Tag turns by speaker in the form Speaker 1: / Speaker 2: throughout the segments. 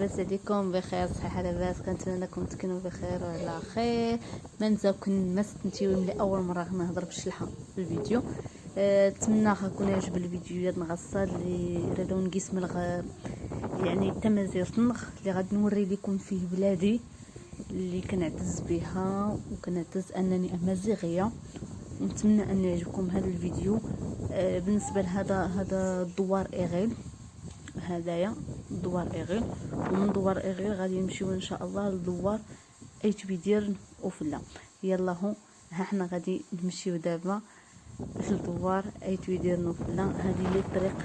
Speaker 1: لاباس عليكم؟ بخير صحه لاباس. كنتمنى انكم تكونوا بخير وعلى خير. ما نساوكم ما استنتيو ملي اول مره غنهضر بالشلحه في الفيديو. نتمنى غيكون يعجب الفيديو ديال نغصه اللي راه نقيس من يعني التمازيغ تنغ اللي غادي نوري لكم فيه بلادي اللي كنعتز بها وكنعتز انني امازيغيه، ونتمنى ان يعجبكم هذا الفيديو. بالنسبه لهذا الدوار ايغيل، هدايا دوار ايغيل، ومن دوار ايغيل غادي نمشيو ان شاء الله لدوار ايت بيديرن وفلا. يلا هو ها حنا غادي نمشيو دابا لدوار ايت بيديرن وفلا. هذه هي الطريق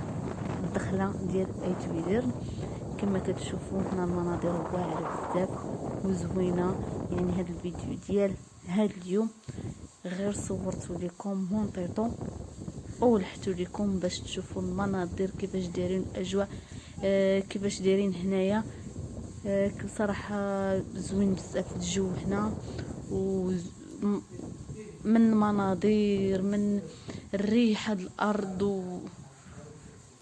Speaker 1: الدخله ديال ايت بيديرن. كما كتشوفوا هنا المناظر واعره بزاف وزوينه. يعني هذا الفيديو ديال هذا اليوم غير صورت لكم مونطيطو ولحت لكم باش تشوفوا المناظر كيفاش دايرين الاجواء، كيفاش دايرين هنايا. صراحه زوين بزاف الجو هنا، من المناظر، من الريحه الارض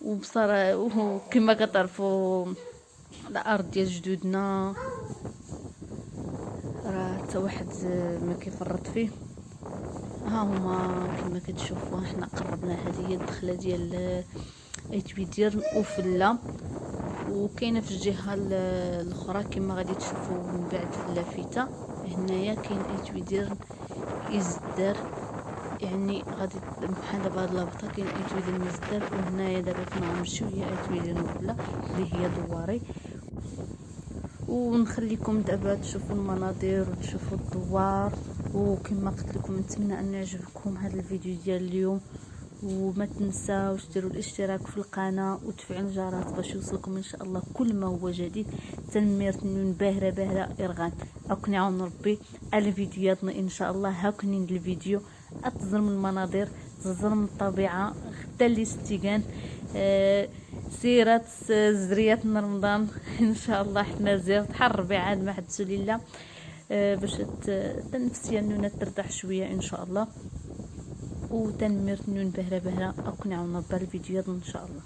Speaker 1: وبصراحه كما كتعرفوا الارض ديال جدودنا راه حتى واحد ما كيفرط فيه. ها هما كما كتشوفوا حنا قربنا. هذه هي الدخله ديال ايت بيديرن وفلا، وكاينه في الجهه الاخرى كما غادي تشوفوا من بعد في اللافته. هنايا كاين ايت بيديرن ازدار، يعني غادي بحال دابا هاد لابطه كاين ايت بيديرن ازدار، وهنايا دابا فين غنمشيو هي ايت بيديرن وفلا اللي هي دواري. ونخليكم دابا تشوفوا المناظر وتشوفوا الدوار. وكما قلت لكم نتمنى ان يعجبكم هذا الفيديو ديال اليوم، وما تنساوش ديروا الاشتراك في القناه وتفعيل الجرس باش يوصلكم ان شاء الله كل ما هو جديد. تنميرت نون باهره ارغان هاكني عون ربي على فيديوهاتنا ان شاء الله. هاكني الفيديو اتظلم المناظر، تظلم الطبيعه حتى الاستيقان. سيرات زريات رمضان ان شاء الله حنا زير حر الربيع عاد ما حدثوا لله، باش النفسيه نونا ترتاح شويه ان شاء الله. وتنمير نون بهره اكون عاون ربي الفيديوهات ان شاء الله.